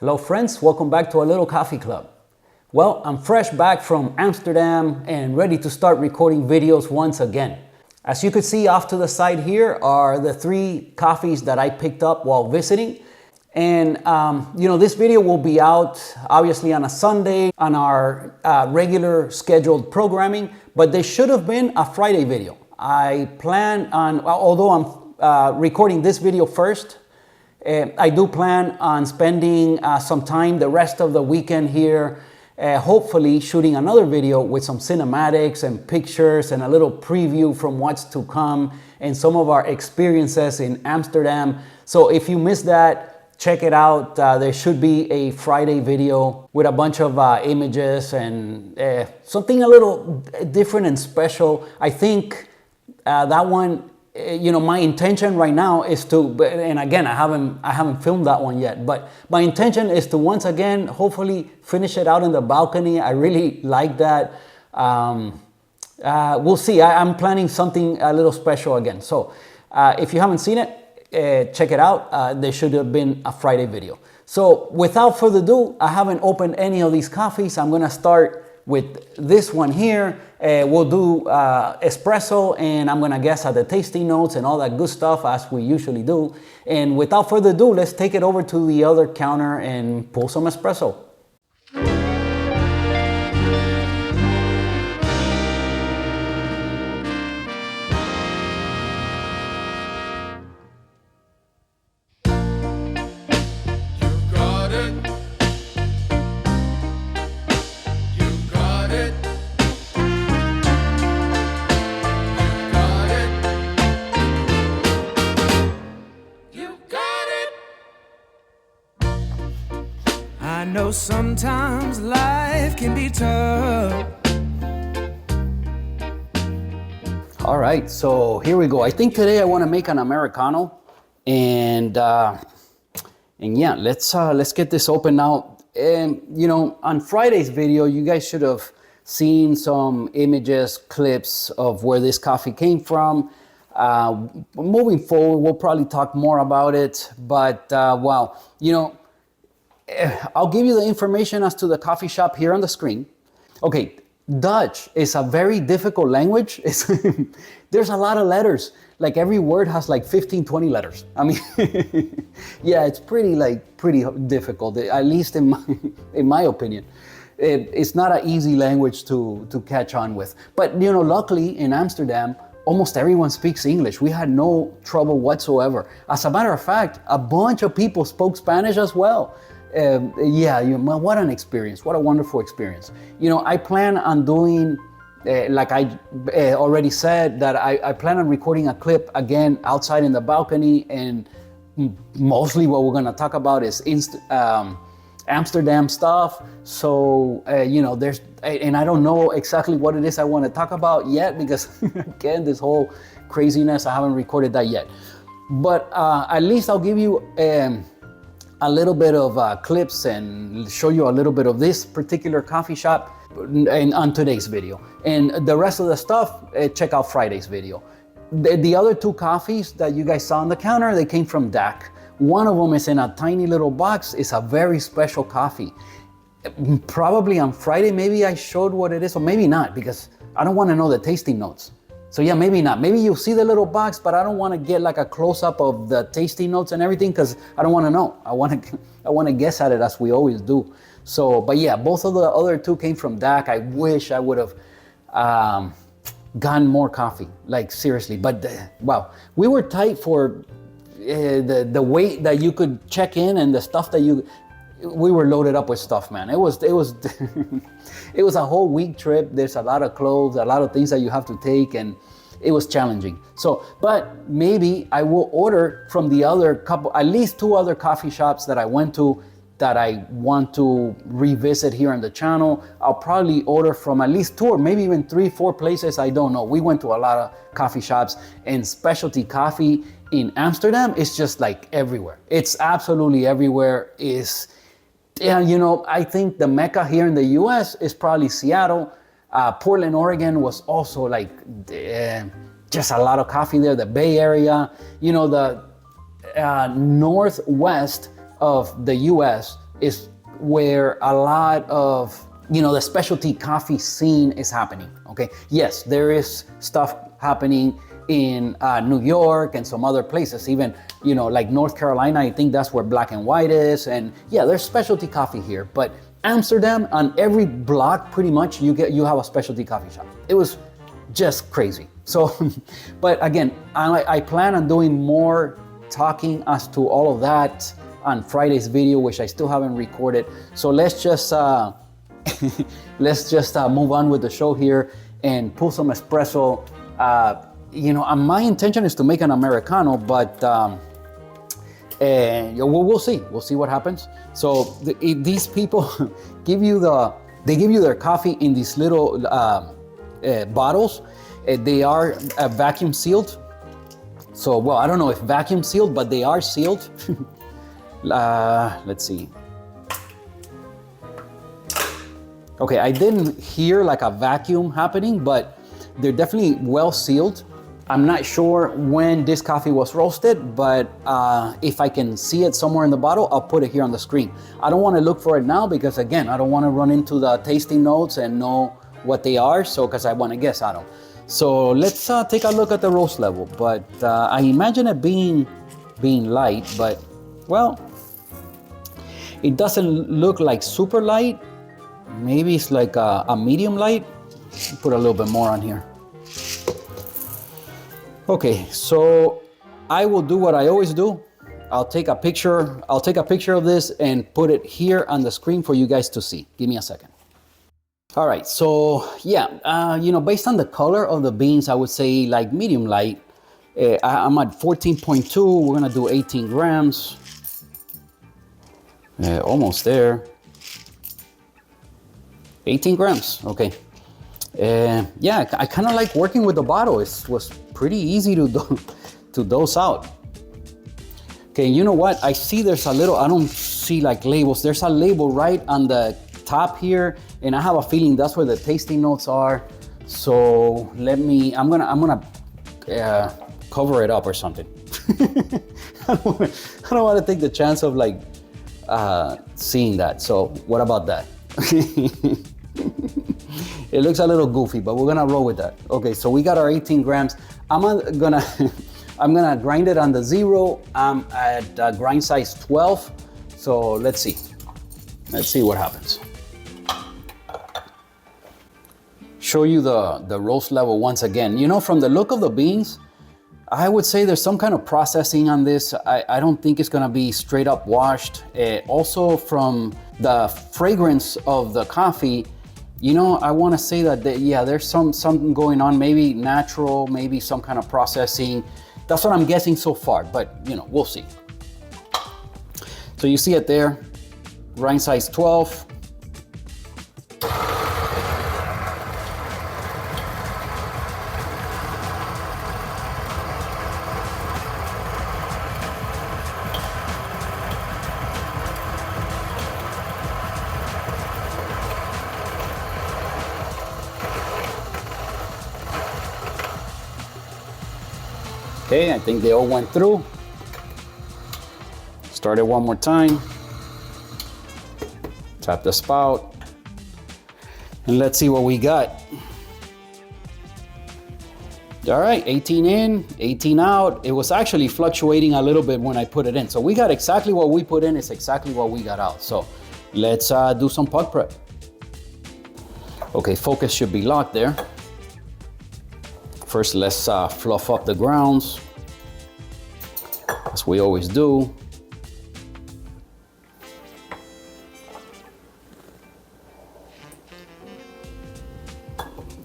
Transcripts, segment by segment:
Hello friends, welcome back to our little coffee club. Well, I'm fresh back from Amsterdam and ready to start recording videos once again. As you can see off to the side here are the 3 coffees that I picked up while visiting. And this video will be out obviously on a Sunday on our regular scheduled programming, but there should have been a Friday video. I plan on, although I'm recording this video first, I do plan on spending some time the rest of the weekend here, hopefully shooting another video with some cinematics and pictures and a little preview from what's to come and some of our experiences in Amsterdam. So if you missed that, check it out. There should be a Friday video with a bunch of images and something a little different and special. I think that one, my intention right now is to, and again, I haven't filmed that one yet, but my intention is to once again, hopefully finish it out in the balcony. I really like that. We'll see. I'm planning something a little special again. So if you haven't seen it, check it out. There should have been a Friday video. So without further ado, I haven't opened any of these coffees. I'm gonna start with this one here. We'll do espresso, and I'm gonna guess at the tasting notes and all that good stuff as we usually do. And without further ado, let's take it over to the other counter and pull some espresso. I know sometimes life can be tough. All right, so here we go. I think today I want to make an Americano, and yeah, let's get this open now. And on Friday's video, you guys should have seen some images, clips of where this coffee came from. Moving forward, we'll probably talk more about it, but wow, I'll give you the information as to the coffee shop here on the screen. Okay, Dutch is a very difficult language. There's a lot of letters. Like every word has like 15, 20 letters. I mean, yeah, it's pretty difficult, at least in my opinion. It's not an easy language to catch on with. But luckily in Amsterdam, almost everyone speaks English. We had no trouble whatsoever. As a matter of fact, a bunch of people spoke Spanish as well. What an experience. What a wonderful experience. I plan on doing, like I already said, that I plan on recording a clip again outside in the balcony, and mostly what we're going to talk about is Amsterdam stuff. So, there's, and I don't know exactly what it is I want to talk about yet, because again, this whole craziness, I haven't recorded that yet. But at least I'll give you a little bit of clips and show you a little bit of this particular coffee shop on today's video. And the rest of the stuff, check out Friday's video. The other 2 coffees that you guys saw on the counter, they came from DAC. One of them is in a tiny little box. It's a very special coffee. Probably on Friday, maybe I showed what it is, or maybe not, because I don't want to know the tasting notes. So yeah, maybe not. Maybe you'll see the little box, but I don't want to get like a close-up of the tasting notes and everything, because I don't want to know. I want to guess at it as we always do. So, but yeah, both of the other 2 came from DAC. I wish I would have gotten more coffee, like seriously. But wow, we were tight for the weight that you could check in and the stuff that we were loaded up with stuff, man. It was it was a whole week trip. There's a lot of clothes, a lot of things that you have to take, and it was challenging. So, but maybe I will order from the other couple, at least 2 other coffee shops that I went to that I want to revisit here on the channel. I'll probably order from at least 2 or maybe even 3, 4 places. I don't know. We went to a lot of coffee shops, and specialty coffee in Amsterdam is just like everywhere. It's absolutely everywhere. I think the Mecca here in the US is probably Seattle. Portland, Oregon was also like just a lot of coffee there. The Bay Area, the northwest of the US is where a lot of, the specialty coffee scene is happening, okay? Yes, there is stuff happening in New York and some other places, even, like North Carolina, I think that's where Black and White is. And yeah, there's specialty coffee here, but Amsterdam, on every block, pretty much, you have a specialty coffee shop. It was just crazy. So, but again, I plan on doing more talking as to all of that on Friday's video, which I still haven't recorded. So let's just move on with the show here and pull some espresso. My intention is to make an Americano, but we'll see. We'll see what happens. So these people give you their coffee in these little bottles. They are vacuum sealed. So, well, I don't know if vacuum sealed, but they are sealed. Let's see. Okay, I didn't hear like a vacuum happening, but they're definitely well sealed. I'm not sure when this coffee was roasted, but if I can see it somewhere in the bottle, I'll put it here on the screen. I don't want to look for it now because, again, I don't want to run into the tasting notes and know what they are, so because I want to guess on them. So let's take a look at the roast level, but I imagine it being light, but well, it doesn't look like super light. Maybe it's like a medium light. Put a little bit more on here. Okay, so I will do what I always do. I'll take a picture of this and put it here on the screen for you guys to see. Give me a second. All right, so yeah, based on the color of the beans, I would say like medium light. I'm at 14.2. We're gonna do 18 grams. Almost there. 18 grams, okay. Yeah, I kind of like working with the bottle. It was pretty easy to dose out. Okay, you know what? I see there's a little, I don't see like labels. There's a label right on the top here, and I have a feeling that's where the tasting notes are. So I'm gonna cover it up or something. I don't want to take the chance of like seeing that. So what about that? It looks a little goofy, but we're gonna roll with that. Okay, so we got our 18 grams. I'm gonna grind it on the 0. I'm at grind size 12. So let's see what happens. Show you the roast level once again. From the look of the beans, I would say there's some kind of processing on this. I don't think it's gonna be straight up washed. Also from the fragrance of the coffee, I wanna say that, there's something going on, maybe natural, maybe some kind of processing. That's what I'm guessing so far, but we'll see. So you see it there, grind size 12. Okay, I think they all went through. Start it one more time. Tap the spout. And let's see what we got. All right, 18 in, 18 out. It was actually fluctuating a little bit when I put it in. So we got exactly what we put in is exactly what we got out. So let's do some pug prep. Okay, focus should be locked there. First, let's fluff up the grounds, as we always do.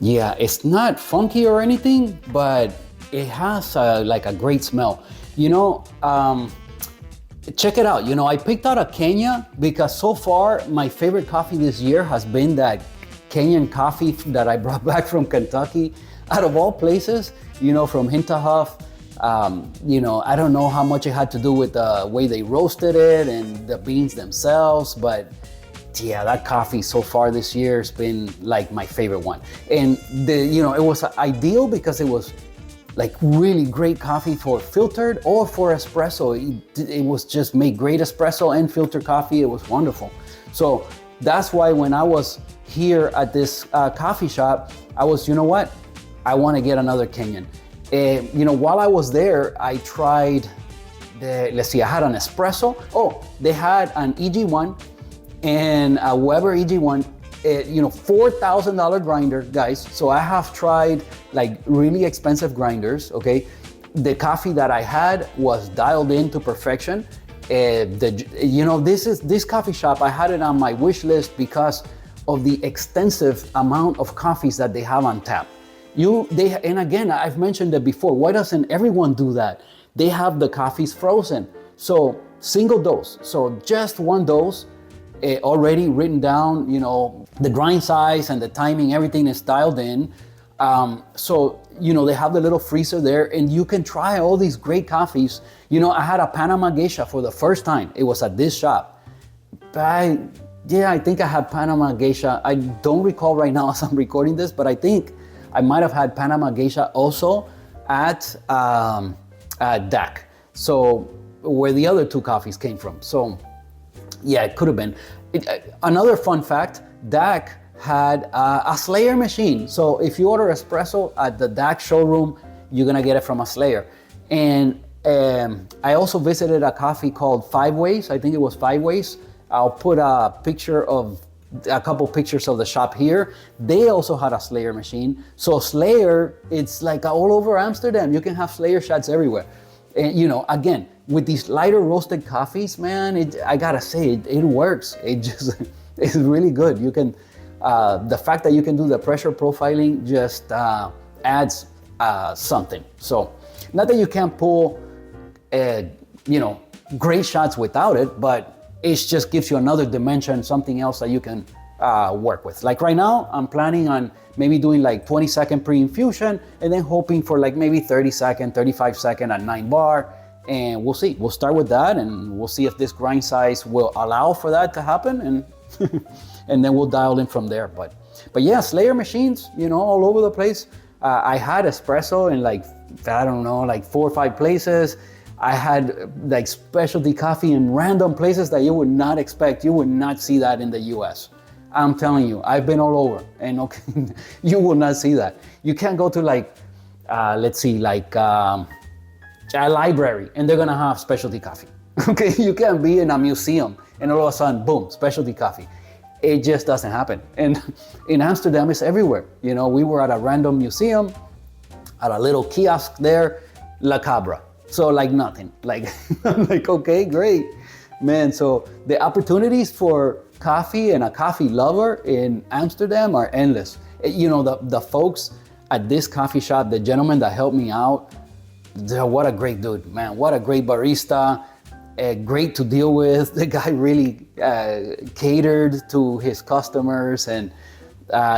Yeah, it's not funky or anything, but it has like a great smell. Check it out. I picked out a Kenya because so far my favorite coffee this year has been that Kenyan coffee that I brought back from Kentucky. Out of all places, from Hinterhoff, I don't know how much it had to do with the way they roasted it and the beans themselves, but yeah, that coffee so far this year has been like my favorite one. And it was ideal because it was like really great coffee for filtered or for espresso. It was just made great espresso and filter coffee. It was wonderful. So that's why when I was here at this coffee shop, I was, you know what? I want to get another Kenyan. You know, while I was there, I tried let's see, I had an espresso. Oh, they had an EG1 and a Weber EG1, you know, $4,000 grinder, guys. So I have tried like really expensive grinders, okay? The coffee that I had was dialed in to perfection. You know, this coffee shop, I had it on my wish list because of the extensive amount of coffees that they have on tap. And again, I've mentioned it before, why doesn't everyone do that? They have the coffees frozen. So single dose, so just one dose, already written down, you know, the grind size and the timing, everything is dialed in. So, you know, they have the little freezer there and you can try all these great coffees. You know, I had a Panama Geisha for the first time. It was at this shop. I think I had Panama Geisha. I don't recall right now as I'm recording this, but I think I might have had Panama Geisha also at DAC. So where the other two coffees came from. So yeah, it could have been. Another fun fact, DAC had a Slayer machine. So if you order espresso at the DAC showroom, you're gonna get it from a Slayer. And I also visited a coffee called Five Ways. I think it was Five Ways. I'll put a couple pictures of the shop here. They also had a Slayer machine. So Slayer, it's like all over Amsterdam. You can have Slayer shots everywhere. And you know, again, with these lighter roasted coffees, man, I gotta say, it works. It just, it's really good. You can, the fact that you can do the pressure profiling just adds something. So, not that you can't pull, you know, great shots without it, but it just gives you another dimension, something else that you can work with. Like right now, I'm planning on maybe doing like 20-second pre-infusion and then hoping for like maybe 30-second, 35-second at 9 bar. And we'll see. We'll start with that and we'll see if this grind size will allow for that to happen, and and then we'll dial in from there. But yeah, Slayer machines, you know, all over the place. I had espresso in like, I don't know, like 4 or 5 places. I had like specialty coffee in random places that you would not expect. You would not see that in the US. I'm telling you, I've been all over, and okay, you will not see that. You can't go to like, let's see, like a library and they're gonna have specialty coffee. Okay, you can't be in a museum and all of a sudden, boom, specialty coffee. It just doesn't happen. And in Amsterdam, it's everywhere. You know, we were at a random museum, at a little kiosk there, La Cabra. So like nothing, like, I'm like, okay, great, man. So the opportunities for coffee and a coffee lover in Amsterdam are endless. You know, the folks at this coffee shop, the gentleman that helped me out, what a great dude, man. What a great barista, great to deal with. The guy really catered to his customers, and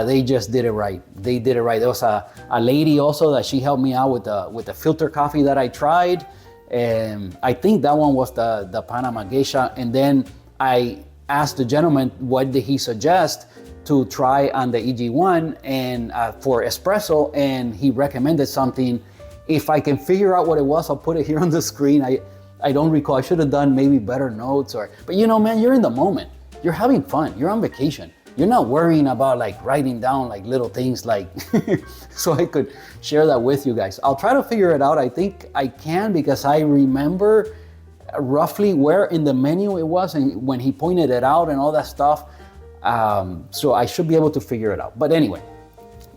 they just did it right. They did it right. There was a lady also that she helped me out with the filter coffee that I tried. And I think that one was the Panama Geisha. And then I asked the gentleman, what did he suggest to try on the EG1 and for espresso, and he recommended something. If I can figure out what it was, I'll put it here on the screen. I don't recall. I should have done maybe better notes, but you know, man, you're in the moment. You're having fun. You're on vacation. You're not worrying about like writing down like little things like, so I could share that with you guys. I'll try to figure it out. I think I can, because I remember roughly where in the menu it was and when he pointed it out and all that stuff. So I should be able to figure it out. But anyway,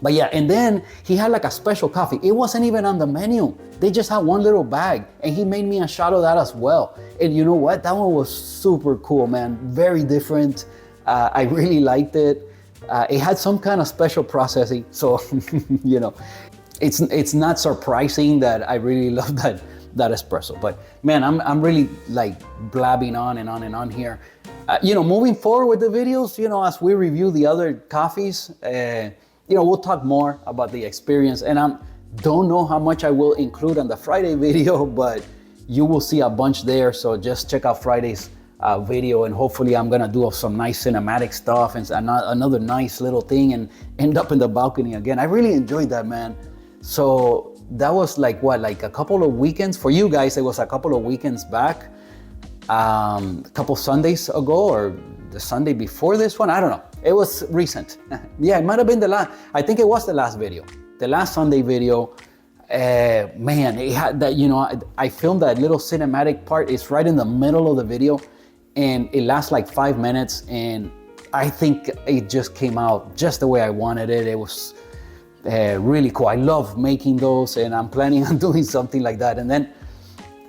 but yeah, and then he had like a special coffee. It wasn't even on the menu. They just had one little bag and he made me a shot of that as well. And you know what? That one was super cool, man. Very different. I really liked it. It had some kind of special processing. So, you know, it's not surprising that I really love that espresso. But man, I'm really like blabbing on and on and on here. You know, moving forward with the videos, you know, as we review the other coffees, you know, we'll talk more about the experience. And I don't know how much I will include on the Friday video, but you will see a bunch there. So just check out Friday's video, and hopefully I'm gonna do some nice cinematic stuff and another nice little thing and end up in the balcony again. I really enjoyed that, man. So that was like what, like a couple of weekends for you guys. It was a couple of weekends back, a couple Sundays ago, or the Sunday before this one. I don't know. It was recent. Yeah, it might have been the last. I think it was the last video, the last Sunday video. Man, it had that, you know, I filmed that little cinematic part. It's right in the middle of the video, and it lasts like 5 minutes, and I think it just came out just the way I wanted it. It was really cool. I love making those, and I'm planning on doing something like that. And then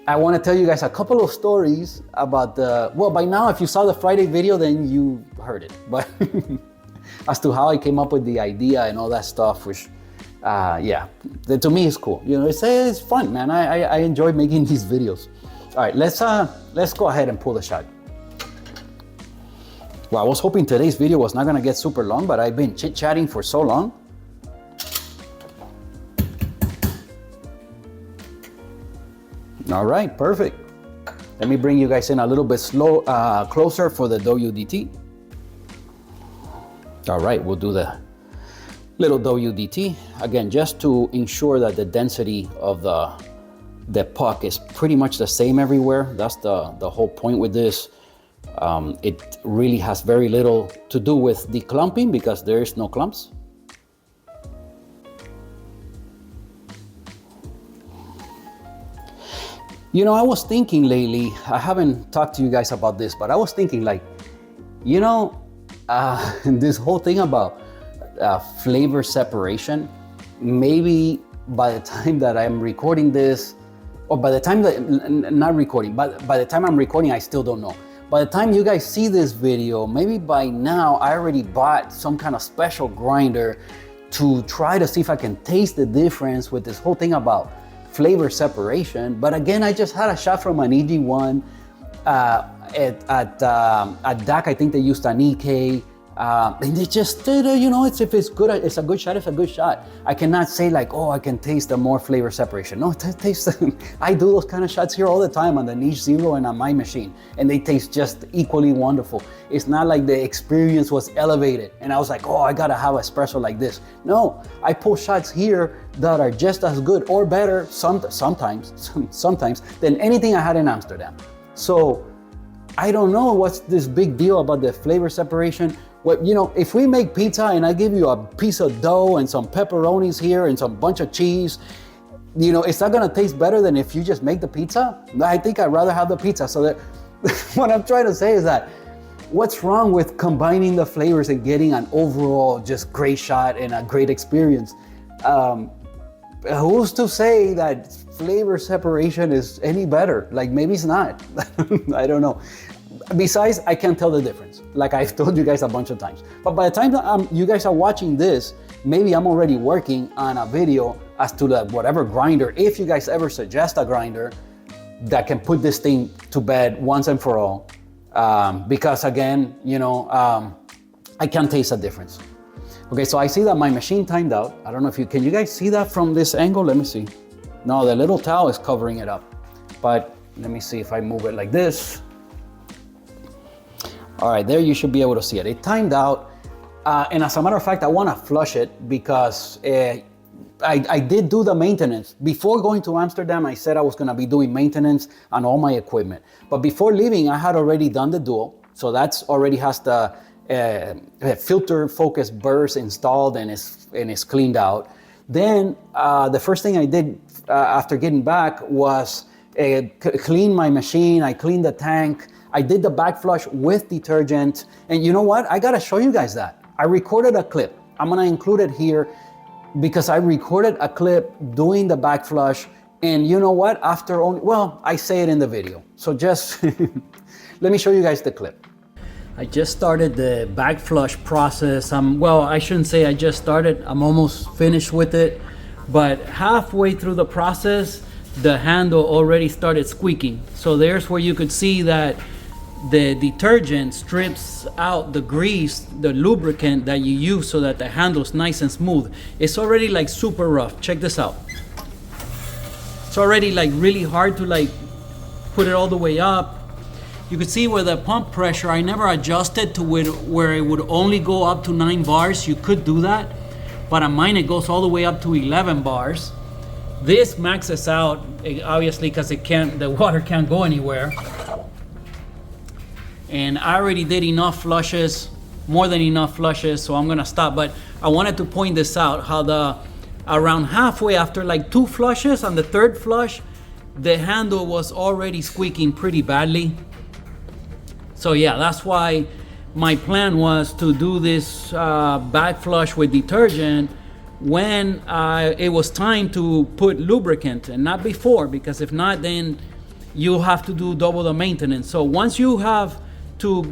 I want to tell you guys a couple of stories about well, by now, if you saw the Friday video, then you heard it. But as to how I came up with the idea and all that stuff, which, yeah, to me is cool. You know, it's fun, man. I enjoy making these videos. All right, let's go ahead and pull the shot. Well, I was hoping today's video was not gonna get super long, but I've been chit-chatting for so long. All right, perfect. Let me bring you guys in a little bit closer for the WDT. All right, we'll do the little WDT. Again, just to ensure that the density of the puck is pretty much the same everywhere. That's the whole point with this. It really has very little to do with the clumping because there is no clumps. You know, I was thinking lately, I haven't talked to you guys about this, but I was thinking like, you know, this whole thing about flavor separation, maybe by the time that I'm recording this, or by the time that, not recording, but by the time I'm recording, I still don't know. By the time you guys see this video, maybe by now I already bought some kind of special grinder to try to see if I can taste the difference with this whole thing about flavor separation. But again, I just had a shot from an EG1 at DAC. I think they used an EK, and they just did, you know, if it's good, it's a good shot, it's a good shot. I cannot say like, oh, I can taste the more flavor separation. No, I do those kind of shots here all the time on the Niche Zero and on my machine, and they taste just equally wonderful. It's not like the experience was elevated and I was like, oh, I gotta have espresso like this. No, I pull shots here that are just as good or better sometimes than anything I had in Amsterdam. So I don't know what's this big deal about the flavor separation. Well, you know, if we make pizza and I give you a piece of dough and some pepperonis here and some bunch of cheese, you know, it's not gonna taste better than if you just make the pizza. I think I'd rather have the pizza. So that what I'm trying to say is that what's wrong with combining the flavors and getting an overall just great shot and a great experience? Who's to say that flavor separation is any better? Like, maybe it's not. I don't know. Besides, I can't tell the difference, like I've told you guys a bunch of times. But by the time that you guys are watching this, maybe I'm already working on a video as to the whatever grinder, if you guys ever suggest a grinder that can put this thing to bed once and for all. Because again, you know, I can't taste a difference. Okay, so I see that my machine timed out. I don't know if can you guys see that from this angle? Let me see. No, the little towel is covering it up. But let me see if I move it like this. All right, there you should be able to see it. It timed out. And as a matter of fact, I want to flush it because I did do the maintenance. Before going to Amsterdam, I said I was going to be doing maintenance on all my equipment. But before leaving, I had already done the dual. So that's already has the filter focus burst installed and it's cleaned out. Then the first thing I did after getting back was clean my machine. I cleaned the tank. I did the back flush with detergent. And you know what? I gotta show you guys that. I recorded a clip. I'm gonna include it here because I recorded a clip doing the back flush. And you know what? I say it in the video. So just let me show you guys the clip. I just started the back flush process. Well, I shouldn't say I just started. I'm almost finished with it. But halfway through the process, the handle already started squeaking. So there's where you could see that the detergent strips out the grease, the lubricant that you use so that the handle's nice and smooth. It's already like super rough. Check this out. It's already like really hard to like put it all the way up. You could see where the pump pressure, I never adjusted to where it would only go up to 9 bars. You could do that, but on mine it goes all the way up to 11 bars. This maxes out, obviously, because the water can't go anywhere. And I already did enough flushes, more than enough flushes, so I'm gonna stop. But I wanted to point this out, how around halfway after like 2 flushes, on the 3rd flush, the handle was already squeaking pretty badly. So yeah, that's why my plan was to do this back flush with detergent when it was time to put lubricant, and not before, because if not, then you'll have to do double the maintenance. So once you have to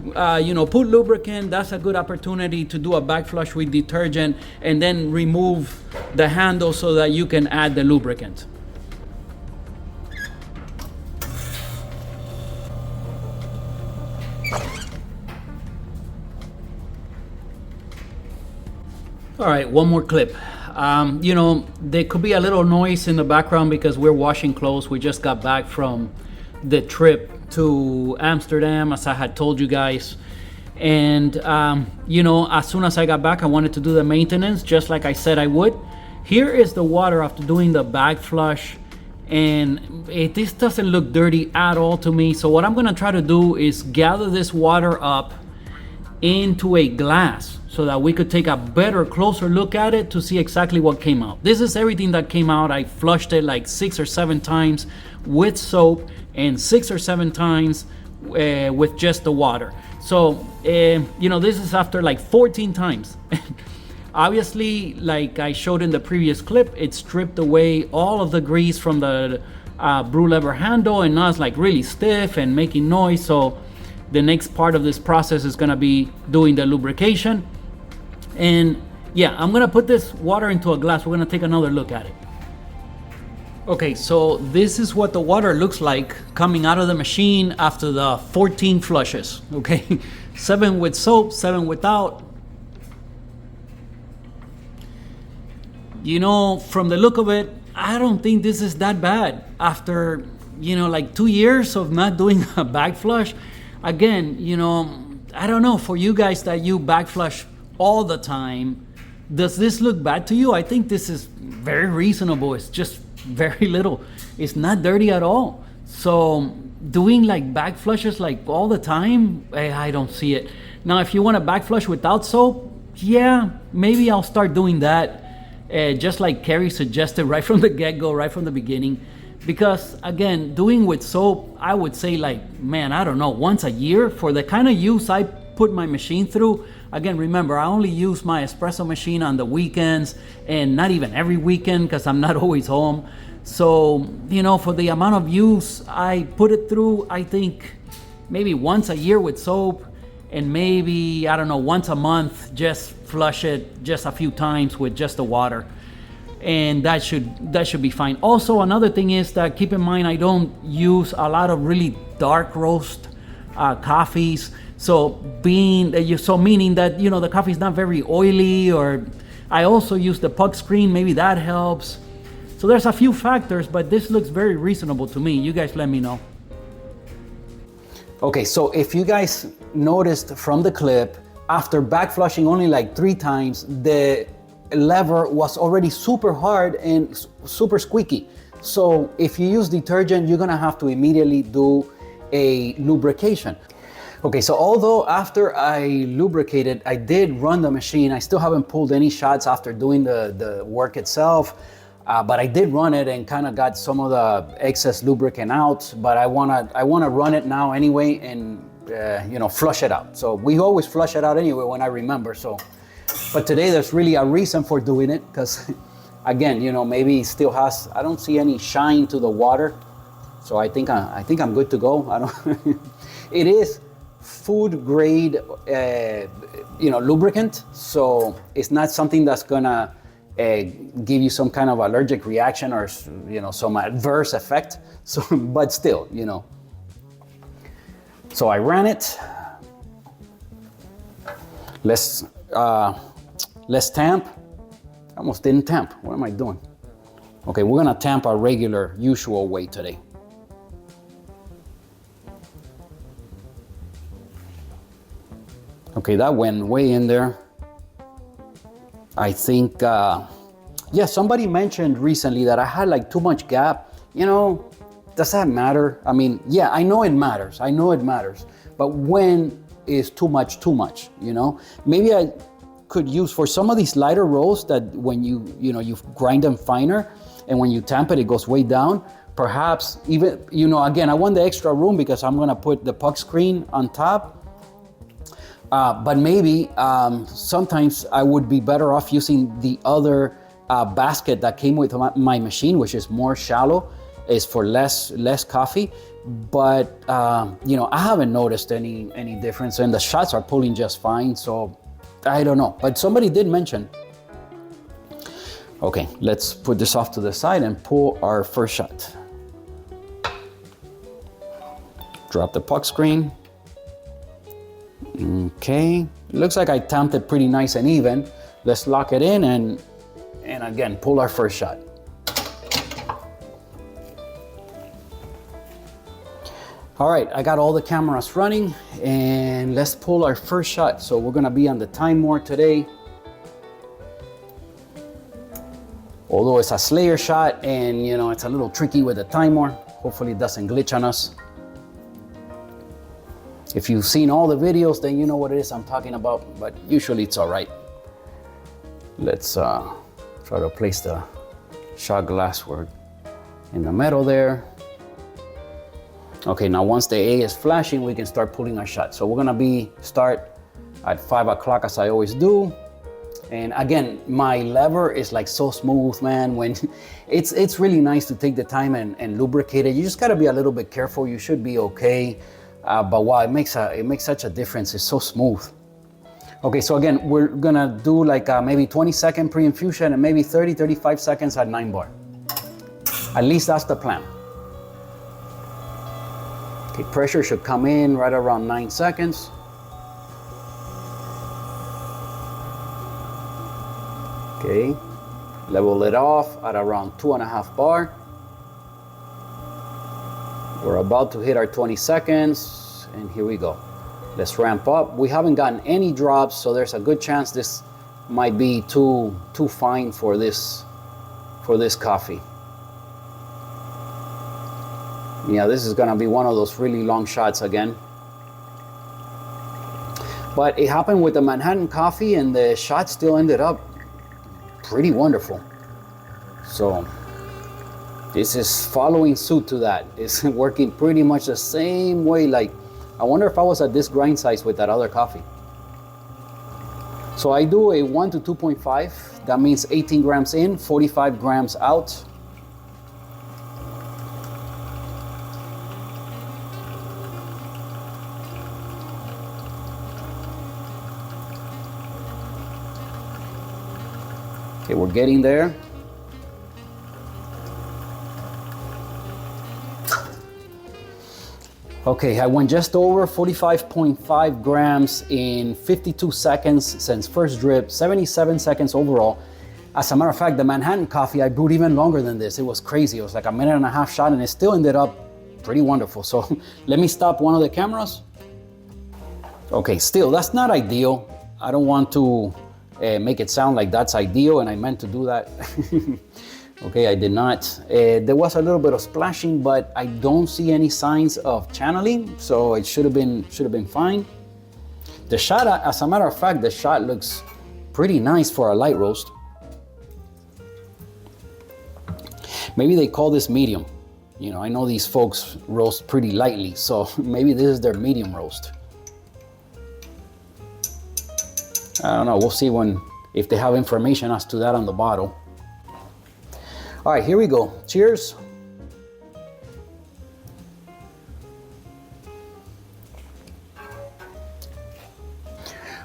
put lubricant, that's a good opportunity to do a back flush with detergent and then remove the handle so that you can add the lubricant. All right, one more clip. There could be a little noise in the background because we're washing clothes. We just got back from the trip to Amsterdam, as I had told you guys. And, as soon as I got back, I wanted to do the maintenance, just like I said I would. Here is the water after doing the back flush. And this doesn't look dirty at all to me. So what I'm gonna try to do is gather this water up into a glass so that we could take a better, closer look at it to see exactly what came out. This is everything that came out. I flushed it like 6 or 7 times with soap and 6 or 7 times with just the water. So, this is after like 14 times. Obviously, like I showed in the previous clip, it stripped away all of the grease from the brew lever handle, and now it's like really stiff and making noise. So the next part of this process is gonna be doing the lubrication. And yeah, I'm gonna put this water into a glass. We're gonna take another look at it. Okay, so this is what the water looks like coming out of the machine after the 14 flushes, okay? 7 with soap, 7 without. From the look of it, I don't think this is that bad. After, like 2 years of not doing a back flush, again, I don't know, for you guys that you back flush all the time, does this look bad to you? I think this is very reasonable. It's just very little. It's not dirty at all. So doing like back flushes like all the time, I don't see it. Now, if you want to back flush without soap, yeah, maybe I'll start doing that. Just like Carrie suggested right from the get-go, right from the beginning. Because again, doing with soap, I would say like, man, I don't know, once a year for the kind of use I put my machine through. Again, remember, I only use my espresso machine on the weekends and not even every weekend because I'm not always home. So, for the amount of use I put it through, I think maybe once a year with soap, and maybe, I don't know, once a month, just flush it just a few times with just the water. And that should be fine. Also, another thing is that keep in mind, I don't use a lot of really dark roast coffees. So meaning that, the coffee is not very oily, or I also use the puck screen, maybe that helps. So there's a few factors, but this looks very reasonable to me. You guys let me know. Okay, so if you guys noticed from the clip, after back flushing only like 3 times, the lever was already super hard and super squeaky. So if you use detergent, you're gonna have to immediately do a lubrication. Okay, so although after I lubricated, I did run the machine, I still haven't pulled any shots after doing the work itself, but I did run it and kind of got some of the excess lubricant out, but I wanna run it now anyway and flush it out. So we always flush it out anyway when I remember, so. But today there's really a reason for doing it, because again, maybe it still has, I don't see any shine to the water. So I think I'm good to go. It is food grade, lubricant. So it's not something that's gonna give you some kind of allergic reaction or, some adverse effect. So, but still, So I ran it. Let's tamp. I almost didn't tamp. What am I doing? Okay, we're gonna tamp our regular, usual way today. Okay, that went way in there. I think Yeah, somebody mentioned recently that I had like too much gap. You know, does that matter? I mean, yeah, I know it matters. I know it matters. But when is too much, you know? Maybe I could use for some of these lighter roasts that when you grind them finer and when you tamp it, it goes way down. Perhaps even, you know, again, I want the extra room because I'm gonna put the puck screen on top. But maybe sometimes I would be better off using the other basket that came with my machine, which is more shallow, is for less coffee. But you know, I haven't noticed any difference, and the shots are pulling just fine. So I don't know, but somebody did mention. Okay, let's put this off to the side and pull our first shot. Drop the puck screen. Okay, it looks like I tamped it pretty nice and even. Let's lock it in and again, pull our first shot. All right, I got all the cameras running and let's pull our first shot. So we're gonna be on the time more today. Although it's a Slayer shot and you know, it's a little tricky with the timer. Hopefully it doesn't glitch on us. If you've seen all the videos, then you know what it is I'm talking about, but usually it's all right. Let's try to place the shot glassware in the middle there. Okay, now once the A is flashing, we can start pulling our shot. So we're gonna start at 5 o'clock as I always do. And again, my lever is like so smooth, man. When it's really nice to take the time and lubricate it. You just gotta be a little bit careful. You should be okay. But wow, it makes such a difference. It's so smooth. Okay, so again, we're gonna do like maybe 20-second pre-infusion and maybe 30-35 seconds at 9 bar. At least that's the plan. Okay, pressure should come in right around 9 seconds. Okay, level it off at around 2.5 bar. We're about to hit our 20 seconds, and here we go. Let's ramp up. We haven't gotten any drops, so there's a good chance this might be too fine for this coffee. Yeah, this is gonna be one of those really long shots again. But it happened with the Manhattan coffee, and the shot still ended up pretty wonderful. So this is following suit to that. It's working pretty much the same way. Like, I wonder if I was at this grind size with that other coffee. So I do a 1 to 2.5. That means 18 grams in, 45 grams out. Okay, we're getting there. Okay, I went just over 45.5 grams in 52 seconds since first drip, 77 seconds overall. As a matter of fact, the Manhattan coffee, I brewed even longer than this. It was crazy. It was like a 1.5 minute shot and it still ended up pretty wonderful. So let me stop one of the cameras. Okay, still, that's not ideal. I don't want to make it sound like that's ideal, and I meant to do that. Okay, I did not. There was a little bit of splashing, but I don't see any signs of channeling, so it should have been fine. The shot, as a matter of fact, the shot looks pretty nice for a light roast. Maybe they call this medium. You know, I know these folks roast pretty lightly, so maybe this is their medium roast. I don't know, we'll see if they have information as to that on the bottle. All right, here we go. Cheers.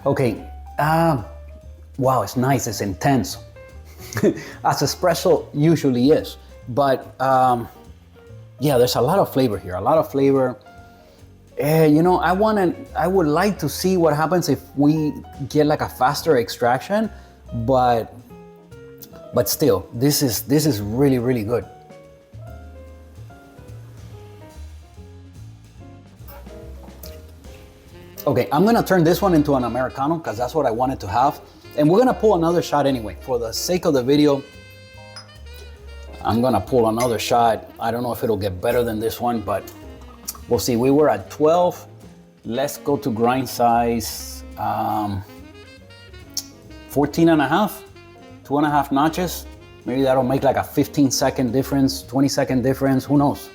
Okay, wow, it's nice, it's intense. As espresso usually is, but yeah, there's a lot of flavor here, a lot of flavor. You know, I would like to see what happens if we get like a faster extraction, but still, this is really, really good. Okay, I'm gonna turn this one into an Americano because that's what I wanted to have. And we're gonna pull another shot anyway. For the sake of the video, I'm gonna pull another shot. I don't know if it'll get better than this one, but we'll see. We were at 12. Let's go to grind size 14 and a half, 2.5 notches. Maybe that'll make like a 15-second difference, 20-second difference, who knows?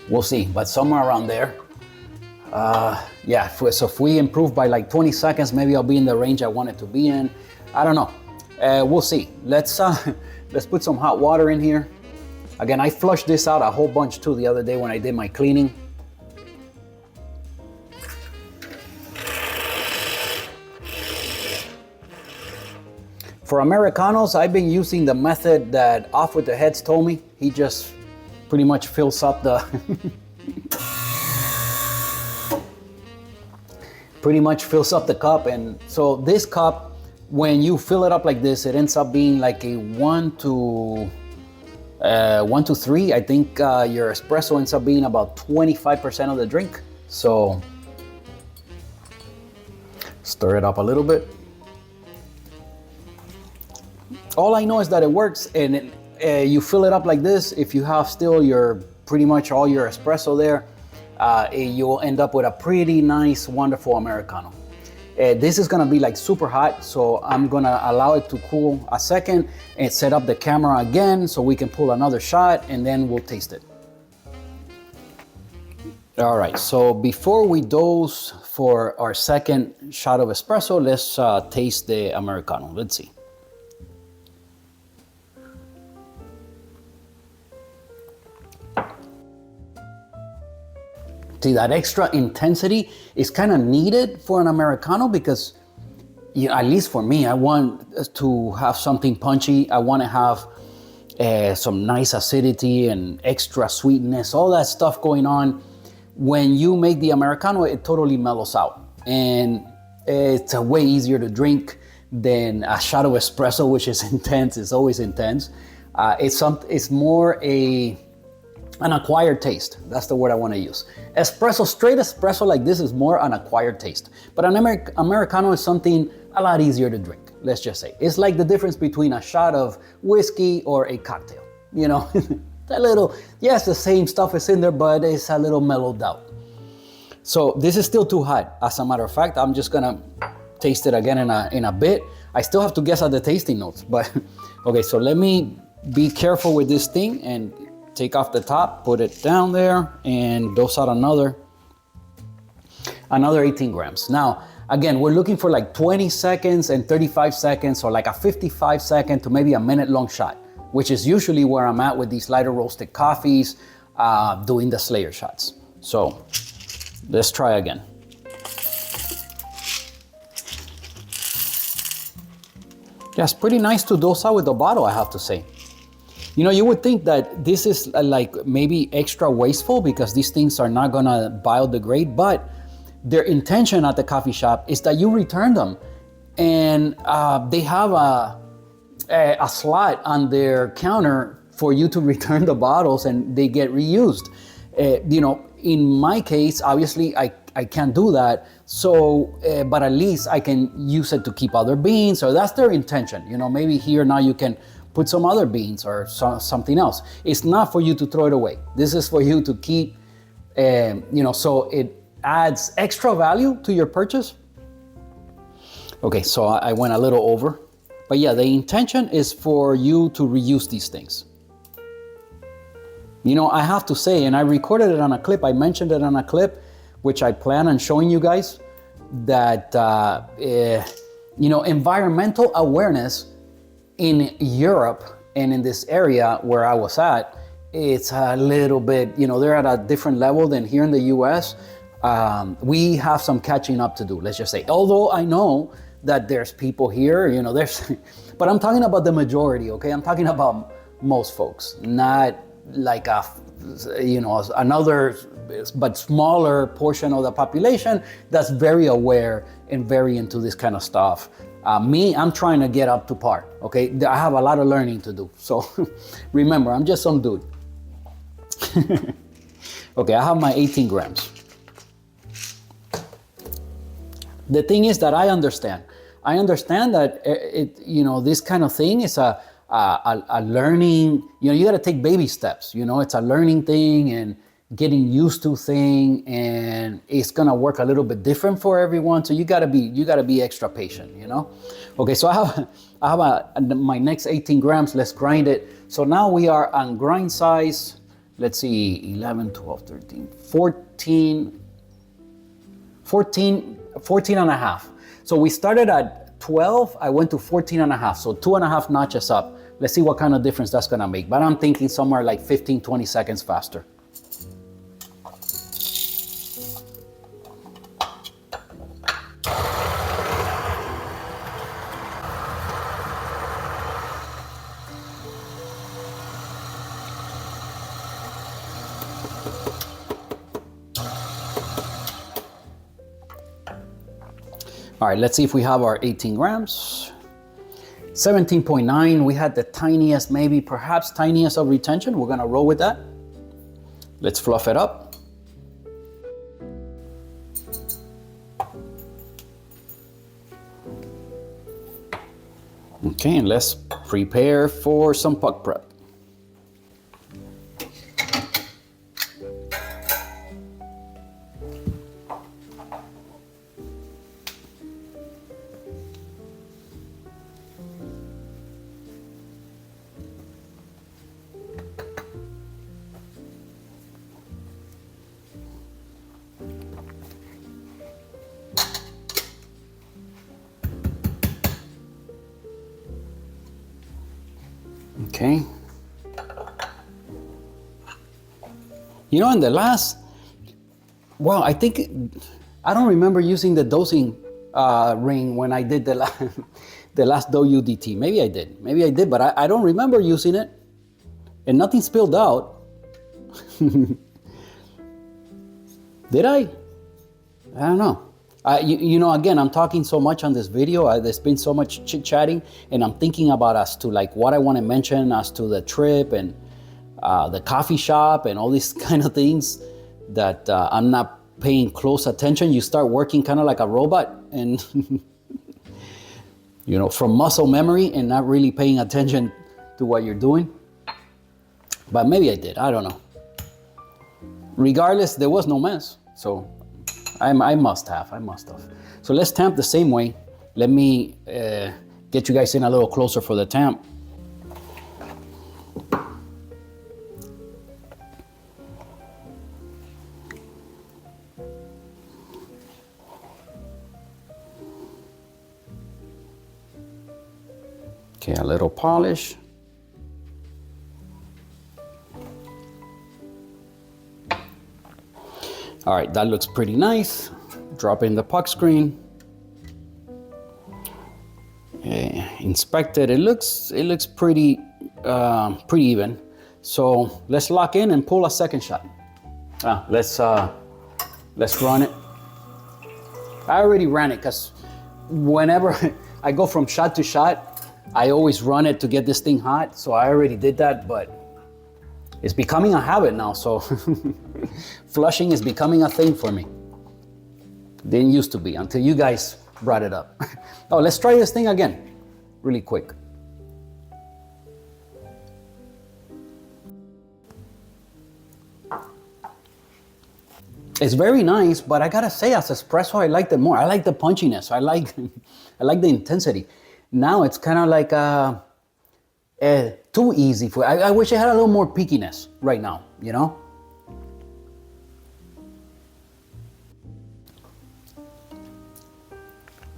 We'll see, but somewhere around there. Yeah, so if we improve by like 20 seconds, maybe I'll be in the range I want it to be in. I don't know, we'll see. Let's put some hot water in here. Again, I flushed this out a whole bunch too the other day when I did my cleaning. For Americanos, I've been using the method that Off With The Heads told me. He just pretty much fills up the pretty much fills up the cup. And so this cup, when you fill it up like this, it ends up being like a 1 to 3. I think your espresso ends up being about 25% of the drink. So stir it up a little bit. All I know is that it works, and you fill it up like this. If you have still your pretty much all your espresso there, you'll end up with a pretty nice, wonderful Americano. This is gonna be like super hot, so I'm gonna allow it to cool a second and set up the camera again so we can pull another shot, and then we'll taste it. All right, so before we dose for our second shot of espresso, let's taste the Americano. Let's see. See, that extra intensity is kind of needed for an Americano because, you know, at least for me, I want to have something punchy. I want to have some nice acidity and extra sweetness, all that stuff going on. When you make the Americano, it totally mellows out. And it's a way easier to drink than a shot of espresso, which is intense. It's always intense. It's more an acquired taste. That's the word I want to use. Espresso, straight espresso like this is more an acquired taste. But an Americano is something a lot easier to drink, let's just say. It's like the difference between a shot of whiskey or a cocktail. You know, a little, yes, the same stuff is in there, but it's a little mellowed out. So this is still too hot. As a matter of fact, I'm just gonna taste it again in a bit. I still have to guess at the tasting notes, but okay, so let me be careful with this thing and take off the top, put it down there, and dose out another 18 grams. Now, again, we're looking for like 20 seconds and 35 seconds, or like a 55-second to maybe a minute-long shot, which is usually where I'm at with these lighter roasted coffees, doing the Slayer shots. So let's try again. Yeah, it's pretty nice to dose out with the bottle, I have to say. You know, you would think that this is like maybe extra wasteful because these things are not gonna biodegrade, but their intention at the coffee shop is that you return them. And they have a slot on their counter for you to return the bottles, and they get reused. You know, in my case, obviously I can't do that. So, but at least I can use it to keep other beans, or that's their intention. You know, maybe here now you can put some other beans or something else. It's not for you to throw it away. This is for you to keep, you know, so it adds extra value to your purchase. Okay, so I went a little over, but yeah, the intention is for you to reuse these things. You know, I have to say, and I recorded it on a clip, I mentioned it on a clip, which I plan on showing you guys, that, you know, environmental awareness in Europe and in this area where I was at, it's a little bit, you know, they're at a different level than here in the US. We have some catching up to do, let's just say. Although I know that there's people here, you know, but I'm talking about the majority, okay? I'm talking about most folks, not like you know, another but smaller portion of the population that's very aware and very into this kind of stuff. Me, I'm trying to get up to par, okay? I have a lot of learning to do. So remember, I'm just some dude. Okay, I have my 18 grams. The thing is that I understand that you know, this kind of thing is a a learning, you got to take baby steps, it's a learning thing and getting used to thing, and it's going to work a little bit different for everyone. So you got to be extra patient, Okay, so I have my next 18 grams. Let's grind it. So now we are on grind size. Let's see, 11, 12, 13, 14 and a half. So we started at 12, I went to 14 and a half. So 2.5 notches up. Let's see what kind of difference that's gonna make. But I'm thinking somewhere like 15, 20 seconds faster. All right, let's see if we have our 18 grams. 17.9, we had the tiniest, maybe perhaps tiniest of retention. We're gonna roll with that. Let's fluff it up. Okay, and let's prepare for some puck prep. Okay. In the last, well, I don't remember using the dosing ring when I did the last dough UDT. Maybe I did, but I don't remember using it, and nothing spilled out. Did I? I don't know. Again, I'm talking so much on this video. There's been so much chit-chatting, and I'm thinking about as to like what I want to mention as to the trip and the coffee shop and all these kind of things that I'm not paying close attention. You start working kind of like a robot and, from muscle memory and not really paying attention to what you're doing. But maybe I did, I don't know. Regardless, there was no mess, so I must have. So let's tamp the same way. Let me get you guys in a little closer for the tamp. Okay, a little polish. All right, that looks pretty nice. Drop in the puck screen. Inspect it. It looks pretty even. So let's lock in and pull a second shot. Let's run it. I already ran it because whenever I go from shot to shot, I always run it to get this thing hot. So I already did that, but it's becoming a habit now. So flushing is becoming a thing for me. Didn't used to be until you guys brought it up. Oh, let's try this thing again, really quick. It's very nice, but I gotta say, as espresso, I like it more. I like the punchiness. I like the intensity. Now it's kind of like too easy for. I wish it had a little more peakiness right now.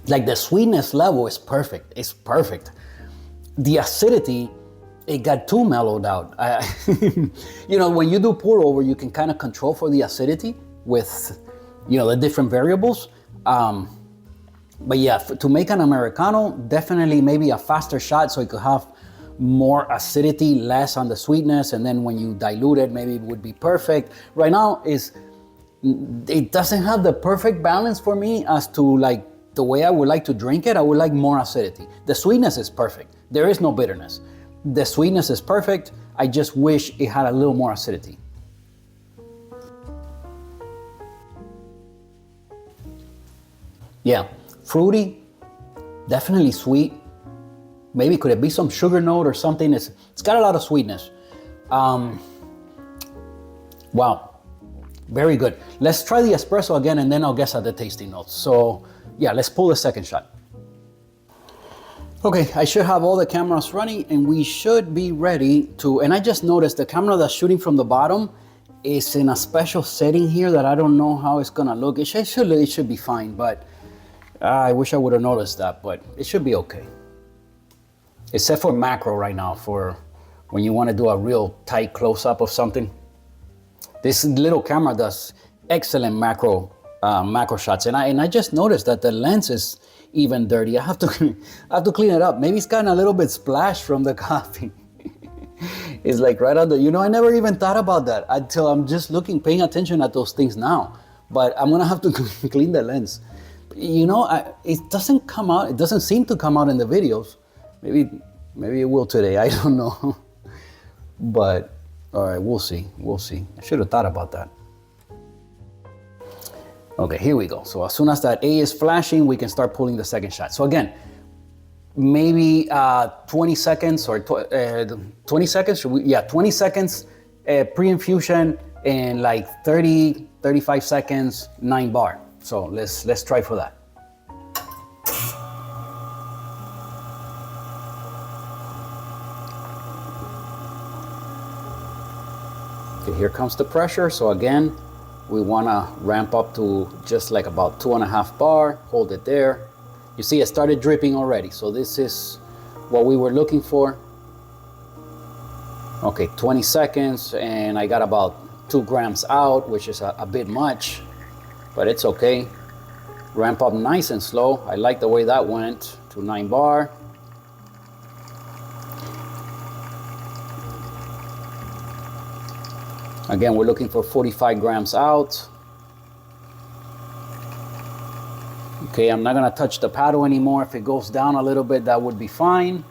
Like the sweetness level is perfect. It's perfect. The acidity, it got too mellowed out. When you do pour over, you can kind of control for the acidity with, the different variables. But yeah, to make an Americano, definitely maybe a faster shot so it could have more acidity, less on the sweetness, and then when you dilute it, maybe it would be perfect. Right now, it doesn't have the perfect balance for me as to like the way I would like to drink it. I would like more acidity. The sweetness is perfect. There is no bitterness. The sweetness is perfect. I just wish it had a little more acidity. Yeah, fruity, definitely sweet. Maybe could it be some sugar note or something? It's got a lot of sweetness. Wow, very good. Let's try the espresso again and then I'll guess at the tasting notes. So yeah, let's pull the second shot. Okay, I should have all the cameras running and we should be ready to, and I just noticed the camera that's shooting from the bottom is in a special setting here that I don't know how it's gonna look. It should be fine, but I wish I would have noticed that, but it should be okay. Except for macro right now, for when you want to do a real tight close-up of something. This little camera does excellent macro shots, and I just noticed that the lens is even dirty. I have to clean it up. Maybe it's gotten a little bit splashed from the coffee. It's like right under, I never even thought about that until I'm just paying attention at those things now. But I'm gonna have to clean the lens. It doesn't come out, it doesn't seem to come out in the videos. Maybe it will today, I don't know. But, all right, we'll see. I should have thought about that. Okay, here we go. So as soon as that A is flashing, we can start pulling the second shot. So again, maybe 20 seconds or 20 seconds, 20 seconds pre-infusion and like 30, 35 seconds, 9 bar. So let's try for that. Okay, here comes the pressure. So again, we want to ramp up to just like about 2.5 bar, hold it there. You see it started dripping already. So this is what we were looking for. Okay, 20 seconds and I got about 2 grams out, which is a bit much, but it's okay. Ramp up nice and slow. I like the way that went to 9 bar. Again, we're looking for 45 grams out. Okay, I'm not gonna touch the paddle anymore. If it goes down a little bit, that would be fine.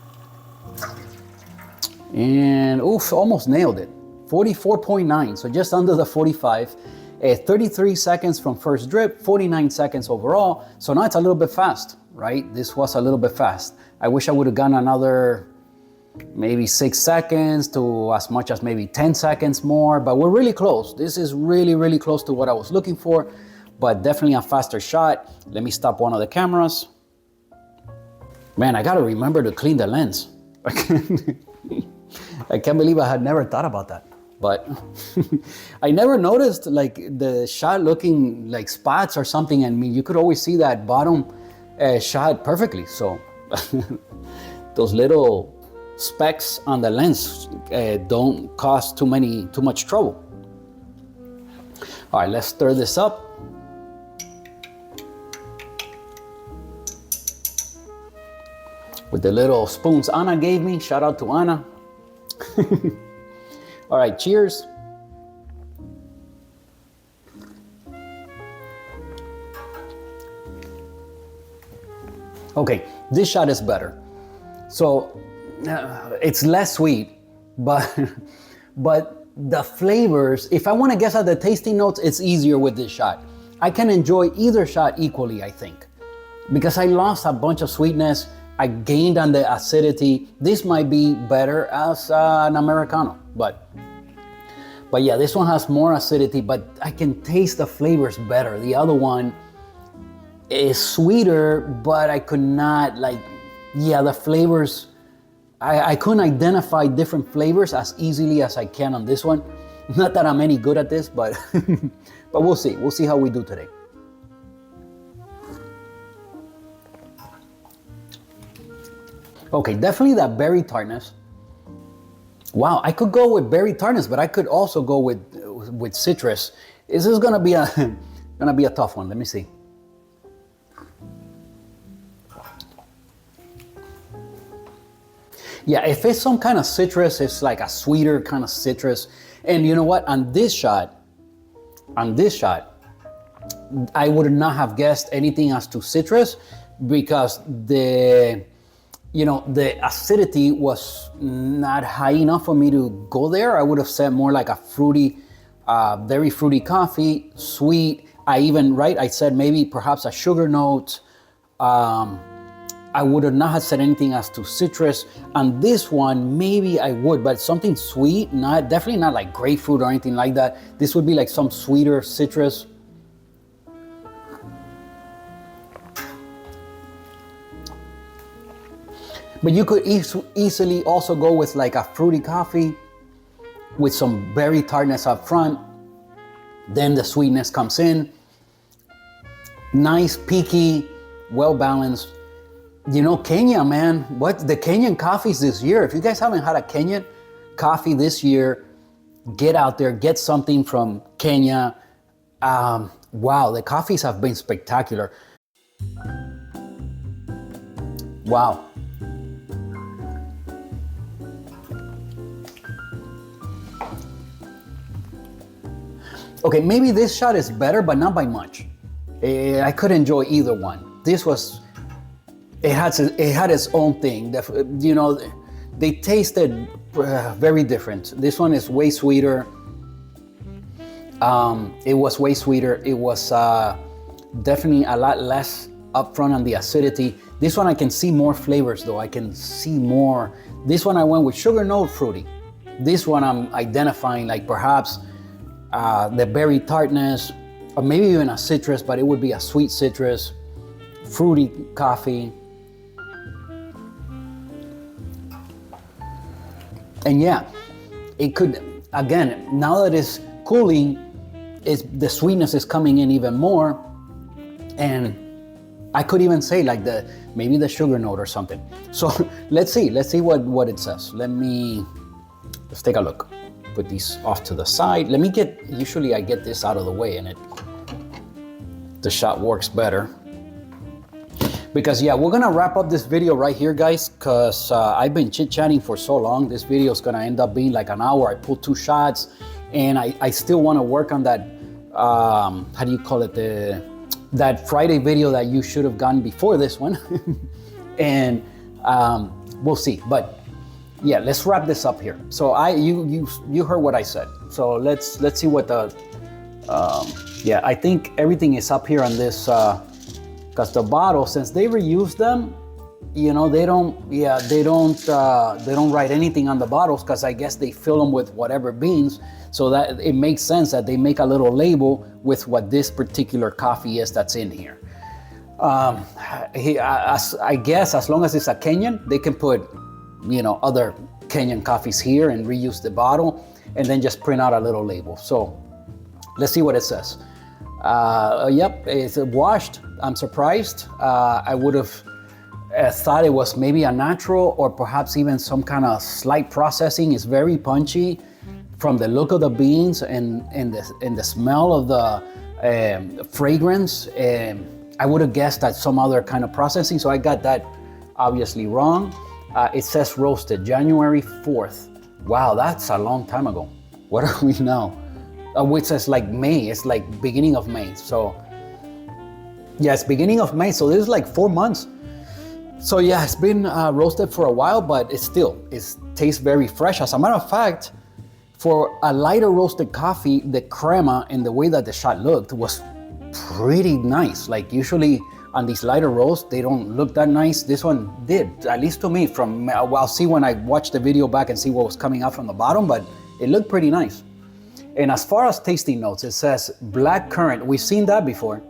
And oof, almost nailed it. 44.9, so just under the 45. 33 seconds from first drip, 49 seconds overall. So now it's a little bit fast, right? This was a little bit fast. I wish I would have gone another maybe 6 seconds to as much as maybe 10 seconds more, but we're really close. This is really, really close to what I was looking for, but definitely a faster shot. Let me stop one of the cameras. Man, I gotta remember to clean the lens. I can't believe I had never thought about that, but I never noticed like the shot looking like spots or something, and you could always see that bottom shot perfectly. So those little specks on the lens don't cause too much trouble. All right, let's stir this up. With the little spoons Anna gave me. Shout out to Anna. All right, cheers. Okay, this shot is better. So it's less sweet, but the flavors, if I want to guess at the tasting notes, it's easier with this shot. I can enjoy either shot equally, I think, because I lost a bunch of sweetness. I gained on the acidity. This might be better as an Americano, but yeah, this one has more acidity, but I can taste the flavors better. The other one is sweeter, but I could not the flavors, I couldn't identify different flavors as easily as I can on this one. Not that I'm any good at this, but but we'll see. We'll see how we do today. Okay, definitely that berry tartness. Wow, I could go with berry tartness, but I could also go with citrus. This is gonna be a tough one. Let me see. Yeah, if it's some kind of citrus, it's like a sweeter kind of citrus. And you know what? On this shot, I would not have guessed anything as to citrus because the acidity was not high enough for me to go there. I would have said more like a fruity, very fruity coffee, sweet. I said maybe perhaps a sugar note, I would have not have said anything as to citrus. On this one, maybe I would, but something sweet, definitely not like grapefruit or anything like that. This would be like some sweeter citrus. But you could easily also go with like a fruity coffee with some berry tartness up front. Then the sweetness comes in. Nice, peaky, well balanced. You know, Kenya, man, what the Kenyan coffees this year. If you guys haven't had a Kenyan coffee this year, get out there, get something from Kenya. Wow, the coffees have been spectacular. Wow. Okay, maybe this shot is better, but not by much. I could enjoy either one. This was, it had its own thing. You know, they tasted very different. This one is way sweeter. It was way sweeter. It was definitely a lot less upfront on the acidity. This one I can see more flavors though. I can see more. This one I went with sugar note, fruity. This one I'm identifying like perhaps the berry tartness, or maybe even a citrus, but it would be a sweet citrus, fruity coffee. And yeah, it could, again, now that it's cooling, the sweetness is coming in even more. And I could even say like maybe the sugar note or something. So let's see what it says. Let's take a look. Put these off to the side. Usually I get this out of the way and the shot works better. Because yeah, we're gonna wrap up this video right here, guys, because I've been chit-chatting for so long. This video is gonna end up being like an hour. I pulled 2 shots and I still wanna work on that, how do you call it? That Friday video that you should have gotten before this one. And we'll see, but yeah, let's wrap this up here. So you heard what I said. So let's see what yeah, I think everything is up here on this, because the bottle, since they reuse them, you know, they don't write anything on the bottles because I guess they fill them with whatever beans. So that it makes sense that they make a little label with what this particular coffee is that's in here. I guess as long as it's a Kenyan, they can put, you know, other Kenyan coffees here and reuse the bottle and then just print out a little label. So let's see what it says. Yep, it's washed. I'm surprised. I would have thought it was maybe a natural or perhaps even some kind of slight processing. It's very punchy from the look of the beans and the smell of the fragrance. I would have guessed that some other kind of processing. So I got that obviously wrong. It says roasted January 4th. Wow, that's a long time ago. What are we now? Which says like May, it's like beginning of May. So yeah, it's beginning of May. So this is like 4 months. So yeah, it's been roasted for a while, but it tastes very fresh. As a matter of fact, for a lighter roasted coffee, the crema and the way that the shot looked was pretty nice. Like usually on these lighter roasts, they don't look that nice. This one did, at least to me. I'll see when I watch the video back and see what was coming out from the bottom, but it looked pretty nice. And as far as tasting notes, it says black currant. We've seen that before.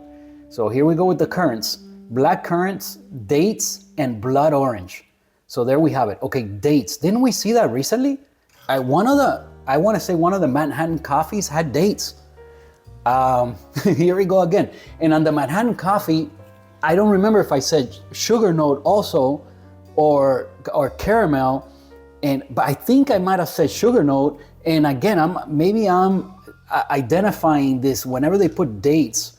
So here we go with the currants. Black currants, dates, and blood orange. So there we have it. Okay, dates. Didn't we see that recently? I want to say one of the Manhattan coffees had dates. Here we go again. And on the Manhattan coffee, I don't remember if I said sugar note also or caramel, but I think I might have said sugar note. And again, I'm identifying this whenever they put dates.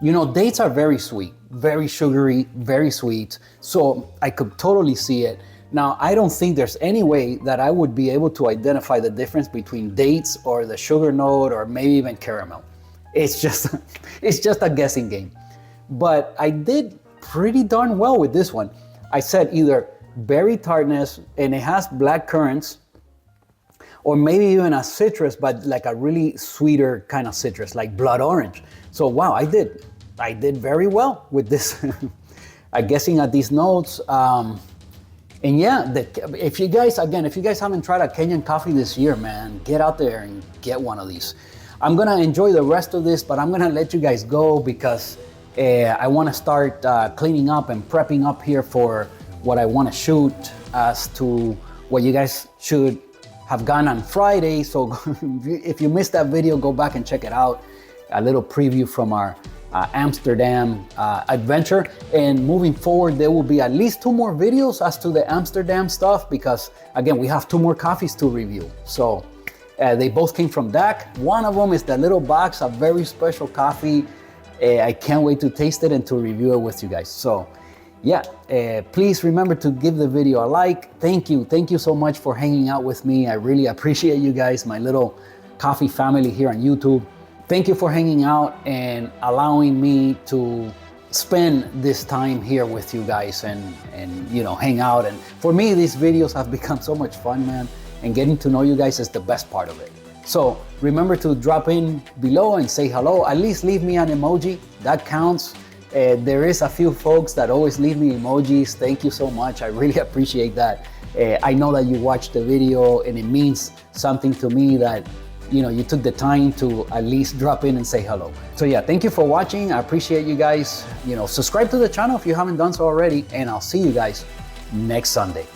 You know, dates are very sweet, very sugary, very sweet. So I could totally see it. Now, I don't think there's any way that I would be able to identify the difference between dates or the sugar note or maybe even caramel. It's just a guessing game. But I did pretty darn well with this one. I said either berry tartness and it has black currants, or maybe even a citrus, but like a really sweeter kind of citrus, like blood orange. So wow, I did very well with this. guessing at these notes. And yeah, if you guys haven't tried a Kenyan coffee this year, man, get out there and get one of these. I'm gonna enjoy the rest of this, but I'm gonna let you guys go because I wanna start cleaning up and prepping up here for what I wanna shoot as to what you guys should have gone on Friday. So if you missed that video, go back and check it out. A little preview from our Amsterdam adventure. And moving forward, there will be at least 2 more videos as to the Amsterdam stuff because again, we have 2 more coffees to review. So they both came from DAC. One of them is the little box, a very special coffee. I can't wait to taste it and to review it with you guys. So yeah, please remember to give the video a like. Thank you so much for hanging out with me. I really appreciate you guys, my little coffee family here on YouTube. Thank you for hanging out and allowing me to spend this time here with you guys and you know, hang out. And for me, these videos have become so much fun, man, and getting to know you guys is the best part of it. So remember to drop in below and say hello. At least leave me an emoji, that counts. There is a few folks that always leave me emojis. Thank you so much. I really appreciate that. I know that you watched the video and it means something to me that, you know, you took the time to at least drop in and say hello. So yeah, thank you for watching. I appreciate you guys. You know, subscribe to the channel if you haven't done so already, and I'll see you guys next Sunday.